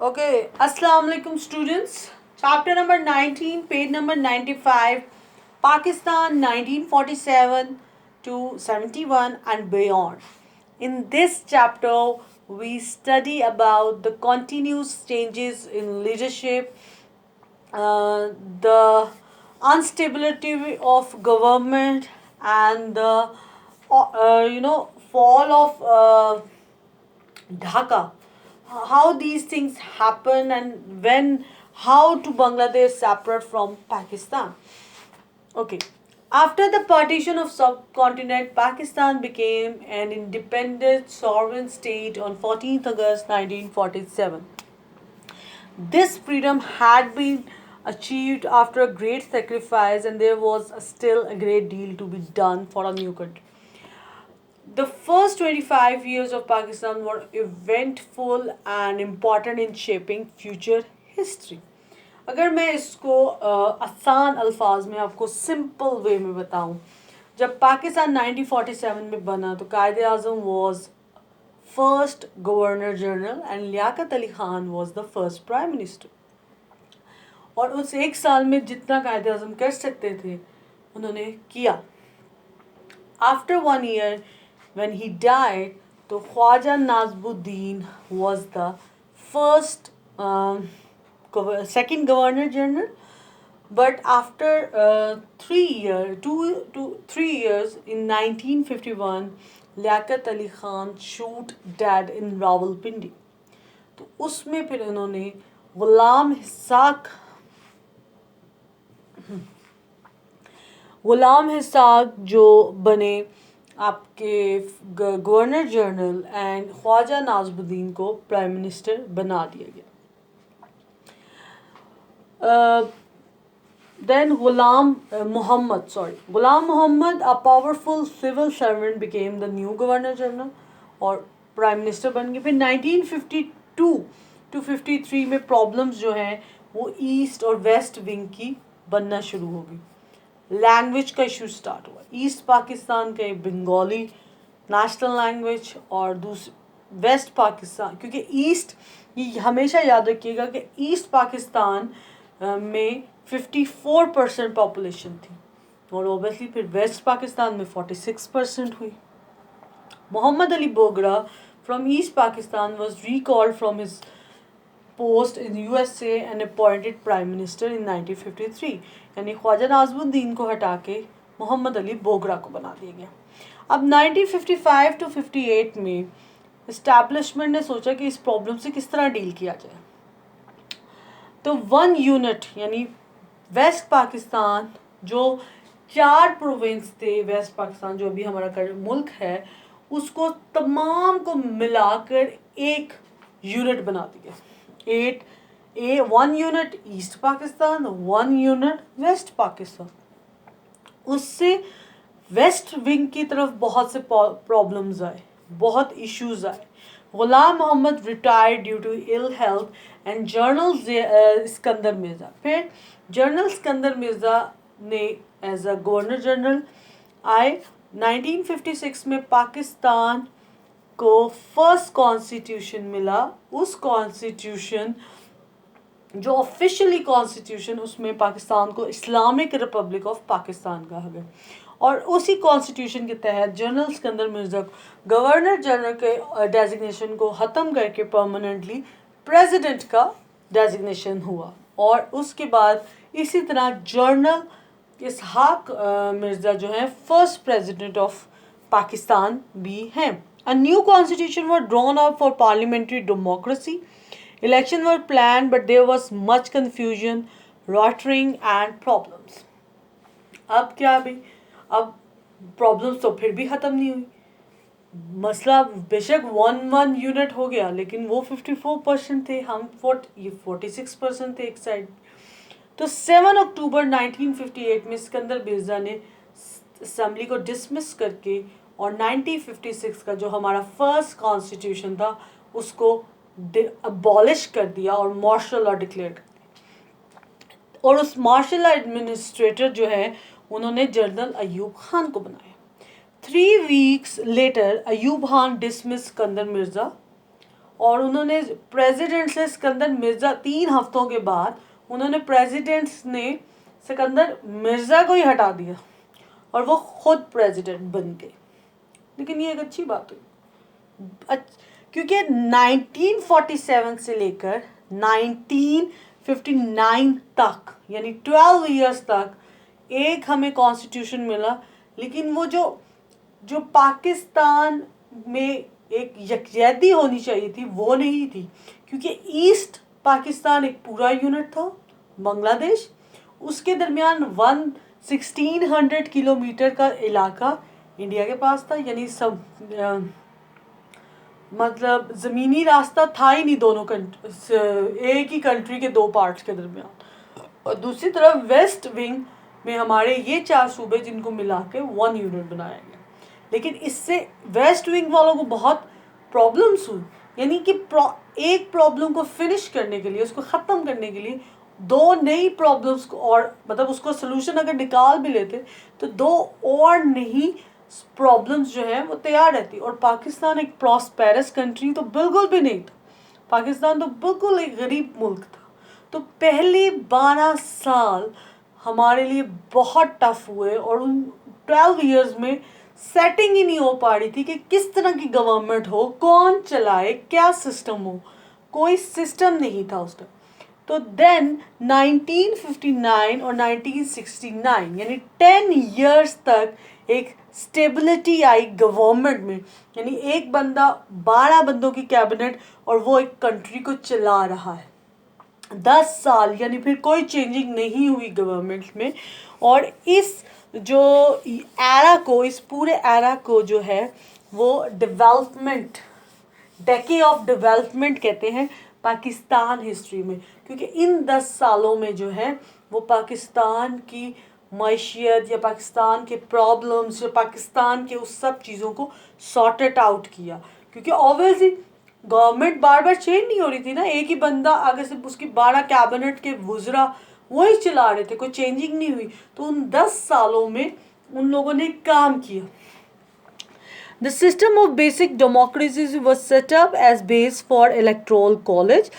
Okay, Assalamu alaikum students. Chapter number 19, page number 95, Pakistan 1947 to 71 and beyond. In this chapter, we study about the continuous changes in leadership, the instability of government, and the fall of Dhaka, how these things happen and when, how to Bangladesh separate from Pakistan. Okay. After the partition of subcontinent, Pakistan became an independent sovereign state on 14th August 1947. This freedom had been achieved after a great sacrifice, and there was still a great deal to be done for a new country. The first 25 years of Pakistan were eventful and important in shaping future history. اگر میں اس کو آسان الفاظ میں آپ کو simple way میں بتاؤں، جب پاکستان 1947 میں بنا تو Quaid Azam was first governor general and Liaquat Ali Khan was the first prime minister. اور اس ایک سال میں جتنا قائد اعظم کر سکتے تھے انہوں نے کیا. After 1 year when he died, تو خواجہ norms Uddin was the first second governor general, but after 3 years in 1951 Liaquat Ali Khan shoot dead in Rawalpindi. تو اس میں پھر انہوں نے غلام اسحاق جو بنے آپ کے governor general and Khawaja Nazimuddin کو پرائم منسٹر بنا دیا گیا. Then Ghulam Muhammad, a powerful civil servant, became the new governor general اور prime minister بن گئے. پھر 1952 to 53 میں problems جو ہیں وہ ایسٹ اور ویسٹ ونگ کی بننا شروع ہو گئی. لینگویج کا ایشو اسٹارٹ ہوا. ایسٹ پاکستان کے بنگالی نیشنل لینگویج اور ویسٹ پاکستان، کیونکہ ایسٹ، یہ ہمیشہ یاد رکھیے گا کہ ایسٹ پاکستان میں 54% پاپولیشن تھی اور اوبیسلی پھر ویسٹ پاکستان میں 46% ہوئی. Muhammad Ali Bogra from East Pakistan was recalled from his post in USA and appointed prime minister in 1953. یعنی خواجہ نازم الدین کو ہٹا کے محمد علی بوگرا کو بنا دیا گیا. اب 1955 to 58 میں اسٹیبلشمنٹ نے سوچا کہ اس پرابلم سے کس طرح ڈیل کیا جائے. تو 1 unit یعنی ویسٹ پاکستان جو 4 پروونس تھے، ویسٹ پاکستان جو ابھی ہمارا ملک ہے، اس کو تمام کو ملا کر ایک یونٹ بنا دیا. 1 unit East Pakistan, 1 unit West Pakistan. اس سے ویسٹ ونگ کی طرف بہت سے پرابلمز آئے، بہت ایشوز آئے. Ghulam Muhammad retired due to ill health and general Iskander Mirza. پھر جنرل اسکندر مرزا نے ایز اے گورنر جنرل آئے. 1956 میں پاکستان کو فرسٹ کانسٹیٹیوشن ملا. اس کانسٹیٹیوشن جو آفیشلی کانسٹیٹیوشن، اس میں پاکستان کو اسلامک ریپبلک آف پاکستان کہا گیا. اور اسی کانسٹیٹیوشن کے تحت general Iskander Mirza governor general کے ڈیزگنیشن کو ختم کر کے پرماننٹلی پریزیڈنٹ کا ڈیزگنیشن ہوا. اور اس کے بعد اسی طرح جنرل اسحاق مرزا جو ہیں فرسٹ پریزیڈنٹ آف پاکستان بھی ہیں. A new constitution was drawn up for parliamentary democracy. Elections were planned, but there was much confusion, loitering and problems. اب کیا بھی، اب پرابلمس تو پھر بھی ختم نہیں ہوئی. مسئلہ بے شک 1 unit ہو گیا لیکن وہ 54% تھے، ہم 46% تھے ایک سائڈ. تو 7 اکتوبر 1958 میں اسکندر مرزا نے اسمبلی کو ڈسمس کر کے اور 1956 کا جو ہمارا فرسٹ کانسٹیٹیوشن تھا اس کو ابالش کر دیا اور مارشل لا ڈکلیئر کر دیا. اور اس مارشل لا ایڈمنسٹریٹر جو ہے انہوں نے جنرل ایوب خان کو بنایا. 3 weeks later Ayub Khan dismiss Iskander Mirza اور انہوں نے پریزیڈنٹ سے سکندر مرزا 3 ہفتوں کے بعد انہوں نے پریزیڈنٹ نے سکندر مرزا کو ہی ہٹا دیا اور وہ خود پریزیڈنٹ بن گئے. لیکن یہ ایک اچھی بات ہوئی کیونکہ 1947 سے لے کر 1959 تک یعنی 12 ایئرس تک ایک ہمیں کانسٹیٹیوشن ملا، لیکن وہ جو پاکستان میں ایک یکجہتی ہونی چاہیے تھی وہ نہیں تھی، کیونکہ ایسٹ پاکستان ایک پورا یونٹ تھا، بنگلہ دیش اس کے درمیان 1600 کلومیٹر کا علاقہ انڈیا کے پاس تھا، یعنی مطلب زمینی راستہ تھا ہی نہیں دونوں ایک ہی کنٹری کے 2 پارٹس کے درمیان. اور دوسری طرف ویسٹ ونگ میں ہمارے یہ 4 صوبے جن کو ملا کے 1 یونٹ بنایا گیا. لیکن اس سے ویسٹ ونگ والوں کو بہت پرابلمس ہوئی، یعنی کہ ایک پرابلم کو فنش کرنے کے لیے، اس کو ختم کرنے کے لیے 2 نئی پرابلمس کو، اور مطلب اس کو سلوشن اگر نکال بھی لیتے تو 2 اور نہیں پرابلمس جو ہیں وہ تیار رہتی. اور پاکستان ایک پراسپیرس کنٹری تو بالکل بھی نہیں تھا، پاکستان تو بالکل ایک غریب ملک تھا. تو پہلے 12 سال ہمارے لیے بہت ٹف ہوئے، اور ان 12 ایئرز میں سیٹنگ ہی نہیں ہو پا رہی تھی کہ کس طرح کی گورنمنٹ ہو، کون چلائے، کیا سسٹم ہو، کوئی سسٹم نہیں تھا اس ٹائم. تو دین 1959 اور 1969 یعنی 10 ایئرس تک ایک اسٹیبلٹی آئی گورنمنٹ میں، یعنی ایک بندہ 12 بندوں کی کیبنٹ اور وہ ایک کنٹری کو چلا رہا ہے. 10 سال یعنی پھر کوئی چینجنگ نہیں ہوئی گورنمنٹ میں. اور اس جو ایرا کو، اس پورے ایرا کو جو ہے وہ ڈیولپمنٹ، ڈیکے آف ڈیولپمنٹ کہتے ہیں پاکستان ہسٹری میں، کیونکہ ان 10 سالوں میں جو ہے وہ پاکستان کی معیشت یا پاکستان کے پرابلمس یا پاکستان کے اس سب چیزوں کو سارٹڈ آؤٹ کیا. کیونکہ اوبویسلی گورنمنٹ بار بار چینج نہیں ہو رہی تھی نا، ایک ہی بندہ آگے سے اس کی 12 کیبنٹ کے وزراء وہی چلا رہے تھے، کوئی چینجنگ نہیں ہوئی. تو ان 10 سالوں میں ان لوگوں نے کام کیا. The system of basic democracy was set up as base for electoral college.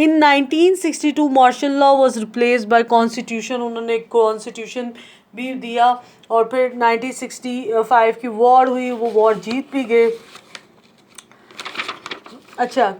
In 1962 martial law was replaced by constitution. انہوں نے constitution بھی دیا، اور پھر 1965 کی وار ہوئی، وہ وار جیت بھی گئے. اچھا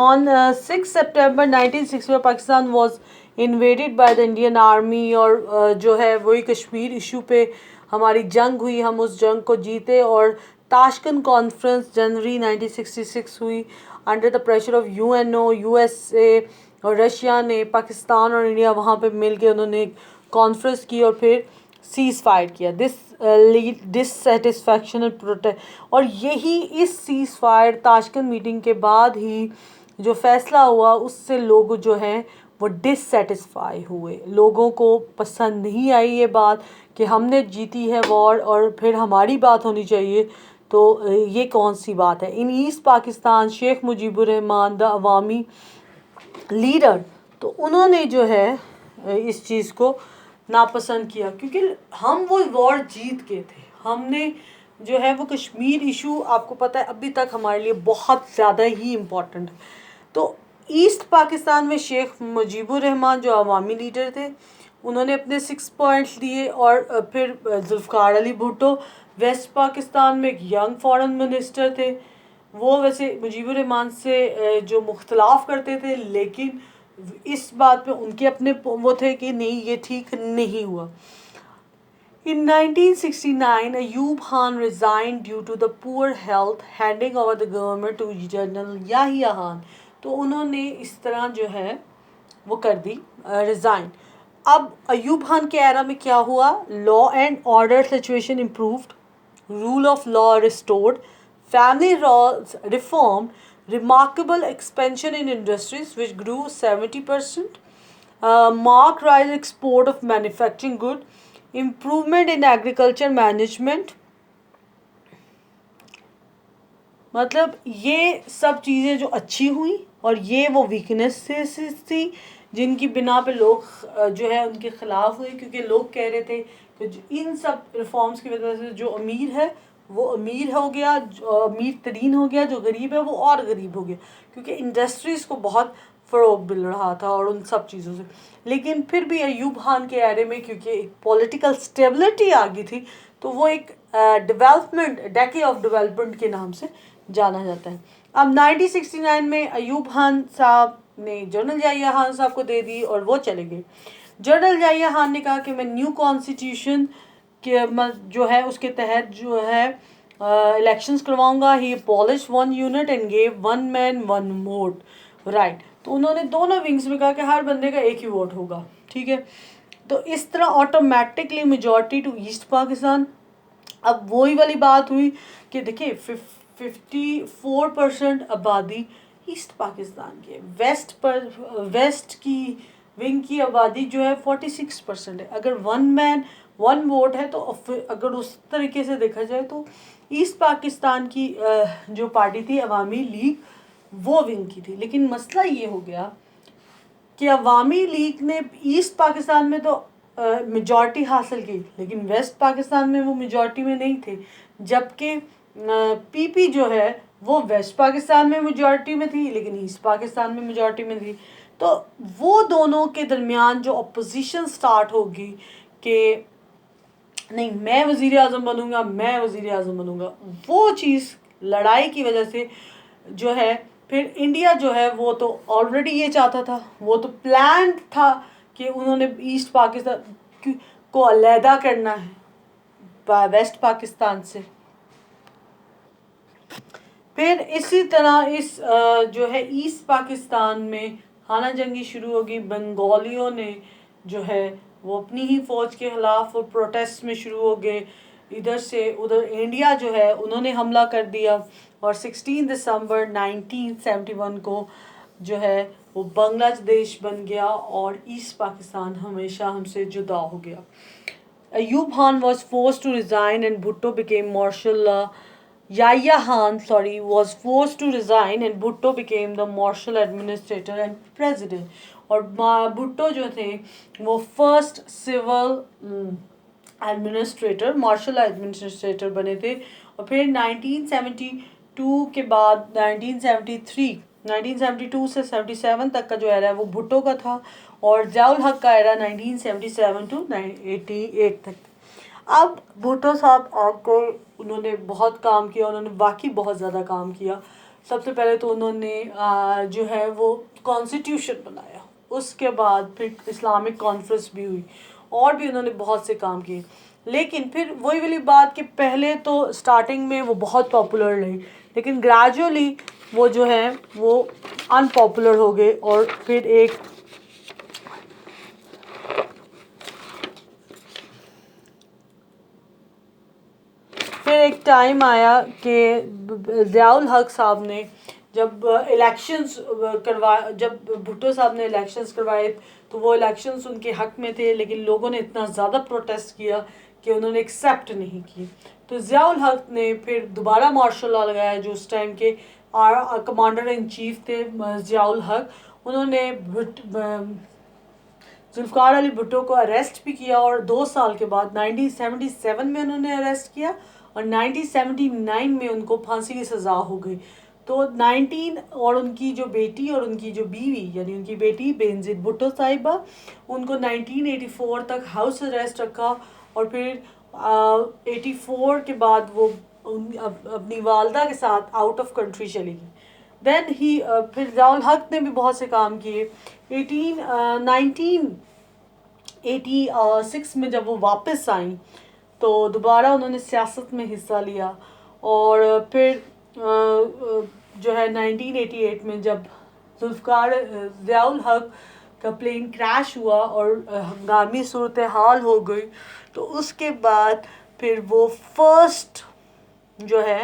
on 6 September 1960 Pakistan was invaded by the Indian army، اور جو ہے وہی کشمیر ایشو پہ ہماری جنگ ہوئی، ہم اس جنگ کو جیتے. اور تاشکند کانفرنس جنوری 1966 ہوئی under the pressure of UNO، USA اور رشیا نے پاکستان اور انڈیا وہاں پہ مل کے انہوں نے ایک کانفرنس کی اور پھر سیز فائر کیا. ڈسسیٹسفیکشن اور یہی اس سیز فائر تاشکند میٹنگ کے بعد ہی جو فیصلہ ہوا اس سے لوگ جو ہیں وہ ڈسسیٹسفائی ہوئے، لوگوں کو پسند نہیں آئی یہ بات کہ ہم نے جیتی ہے وار اور پھر ہماری بات ہونی چاہیے. تو یہ کون سی بات ہے. ان ایسٹ پاکستان شیخ مجیب الرحمان دا عوامی لیڈر، تو انہوں نے جو ہے اس چیز کو ناپسند کیا، کیونکہ ہم وہ وار جیت کے تھے. ہم نے جو ہے وہ کشمیر ایشو آپ کو پتہ ہے ابھی تک ہمارے لیے بہت زیادہ ہی امپورٹنٹ ہے. تو ایسٹ پاکستان میں شیخ مجیب الرحمان جو عوامی لیڈر تھے انہوں نے اپنے 6 پوائنٹس دیے، اور پھر ذوالفقار علی بھٹو ویسٹ پاکستان میں ایک ینگ فارن منسٹر تھے، وہ ویسے مجیب الرحمان سے جو مختلف کرتے تھے، لیکن اس بات پہ ان کے اپنے وہ تھے کہ نہیں یہ ٹھیک نہیں ہوا. In 1969, Ayub Khan resigned due to the poor health, handing over the government to General Yahya Khan. تو انہوں نے اس طرح جو ہے وہ کر دی ریزائن. اب ایوب خان کے ایرا میں کیا ہوا؟ Law and order situation improved, rule of law restored, family laws reformed, remarkable expansion in industries which grew 70%، marked rise in export of manufacturing good، improvement in agriculture management. مطلب یہ سب چیزیں جو اچھی ہوئیں، اور یہ وہ ویکنیسز تھی جن کی بنا پہ لوگ جو ہے ان کے خلاف ہوئے، کیونکہ لوگ کہہ رہے تھے کہ ان سب ریفارمز کی وجہ سے جو امیر ہے وہ امیر ہو گیا، امیر ترین ہو گیا، جو غریب ہے وہ اور غریب ہو گیا، کیونکہ انڈسٹریز کو بہت فروغ مل رہا تھا اور ان سب چیزوں سے. لیکن پھر بھی ایوب خان کے ایرے میں کیونکہ ایک پولیٹیکل اسٹیبلٹی آ گئی تھی، تو وہ ایک ڈیولپمنٹ، ڈیکے آف ڈیولپمنٹ کے نام سے جانا جاتا ہے. اب 1969 میں ایوب خان صاحب نے جنرل ضیاء خان صاحب کو دے دی اور وہ چلے گئے. جنرل ضیاء خان نے کہا کہ میں نیو کانسٹیٹیوشن کے جو ہے اس کے تحت جو ہے الیکشنز کرواؤں گا. He abolish one unit and gave one man one vote right. تو انہوں نے دونوں ونگز میں کہا کہ ہر بندے کا ایک ہی ووٹ ہوگا، ٹھیک ہے. تو اس طرح automatically majority to East Pakistan. اب وہی والی بات ہوئی کہ دیکھیں 54% آبادی ایسٹ پاکستان کی ہے، ویسٹ کی ونگ کی آبادی جو ہے 46% ہے. اگر ون مین ون ووٹ ہے تو اگر اس طریقے سے دیکھا جائے تو ایسٹ پاکستان کی جو پارٹی تھی عوامی لیگ وہ ونگ کی تھی. لیکن مسئلہ یہ ہو گیا کہ عوامی لیگ نے ایسٹ پاکستان میں تو میجورٹی حاصل کی، لیکن ویسٹ پاکستان میں وہ میجورٹی میں نہیں تھے، جبکہ پی پی جو ہے وہ ویسٹ پاکستان میں میجورٹی میں تھی لیکن ایسٹ پاکستان میں میجورٹی میں تھی. تو وہ دونوں کے درمیان جو اپوزیشن سٹارٹ ہوگی کہ نہیں میں وزیر اعظم بنوں گا، میں وزیر اعظم بنوں گا، وہ چیز لڑائی کی وجہ سے جو ہے پھر انڈیا جو ہے وہ تو آلریڈی یہ چاہتا تھا، وہ تو پلانڈ تھا کہ انہوں نے ایسٹ پاکستان کو علیحدہ کرنا ہے ویسٹ پاکستان سے. پھر اسی طرح اس جو ہے ایسٹ پاکستان میں خانہ جنگی شروع ہوگی. بنگالیوں نے جو ہے وہ اپنی ہی فوج کے خلاف پروٹیسٹ میں شروع ہو گئے. ادھر سے ادھر انڈیا جو ہے انہوں نے حملہ کر دیا اور 16 دسمبر 1971 کو جو ہے وہ بنگلہ دیش بن گیا اور ایسٹ پاکستان ہمیشہ ہم سے جدا ہو گیا. Ayub Khan was forced to resign and Bhutto became martial law. Yahya Khan, was forced to resign and Bhutto became the martial administrator and president. اور بھٹو جو تھے وہ first civil administrator, martial administrator بنے تھے. اور پھر 1972 کے بعد 1972 سے 77 تک کا جو ایرا ہے وہ بھٹو کا تھا، اور ضیاء الحق کا ایرا 1977 to 88 تک. اب بھٹو صاحب آ کر انہوں نے بہت کام کیا، انہوں نے واقعی بہت زیادہ کام کیا. سب سے پہلے تو انہوں نے جو ہے وہ کانسٹیٹیوشن بنایا، اس کے بعد پھر اسلامک کانفرنس بھی ہوئی، اور بھی انہوں نے بہت سے کام کیے. لیکن پھر وہی والی بات کہ پہلے تو سٹارٹنگ میں وہ بہت پاپولر رہی، لیکن گریجولی وہ جو ہے وہ ان پاپولر ہو گئے. اور پھر ایک ٹائم آیا کہ ضیاء الحق صاحب نے جب الیکشنز جب بھٹو صاحب نے الیکشنز کروائے تو وہ الیکشنز ان کے حق میں تھے، لیکن لوگوں نے اتنا زیادہ پروٹیسٹ کیا کہ انہوں نے ایکسیپٹ نہیں کی. تو ضیاء الحق نے پھر دوبارہ مارشل لاء لگایا، جو اس ٹائم کے کمانڈر ان چیف تھے ضیاء الحق. انہوں نے ذوالفقار علی بھٹو کو اریسٹ بھی کیا، اور 2 سال کے بعد 1977 میں انہوں نے اریسٹ کیا اور 1979 میں ان کو پھانسی کی سزا ہو گئی. تو اور ان کی جو بیٹی اور ان کی جو بیوی، یعنی ان کی بیٹی بینظیر بھٹو صاحبہ، ان کو 1984 تک ہاؤس اریسٹ رکھا، اور پھر 84 کے بعد وہ اپنی والدہ کے ساتھ آؤٹ آف کنٹری چلی گئی. پھر ضیاء الحق نے بھی بہت سے کام کیے. 1986 میں جب وہ واپس آئیں تو دوبارہ انہوں نے سیاست میں حصہ لیا، اور پھر جو ہے 1988 میں جب ضیاء الحق کا پلین کریش ہوا اور ہنگامی صورتحال ہو گئی، تو اس کے بعد پھر وہ فرسٹ جو ہے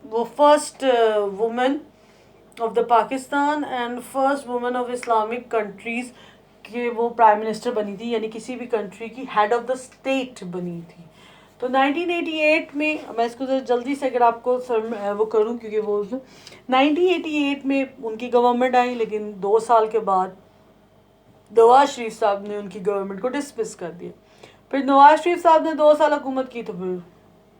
وہ first woman of the Pakistan and first woman of Islamic countries کہ وہ پرائم منسٹر بنی تھی، یعنی کسی بھی کنٹری کی ہیڈ آف دا اسٹیٹ بنی تھی. تو 1988 میں میں اس کو جلدی سے اگر آپ کو وہ کروں، کیونکہ وہ 1988 میں ان کی گورنمنٹ آئی، لیکن 2 سال کے بعد نواز شریف صاحب نے ان کی گورنمنٹ کو ڈسمس کر دیا. پھر نواز شریف صاحب نے 2 سال حکومت کی، تو پھر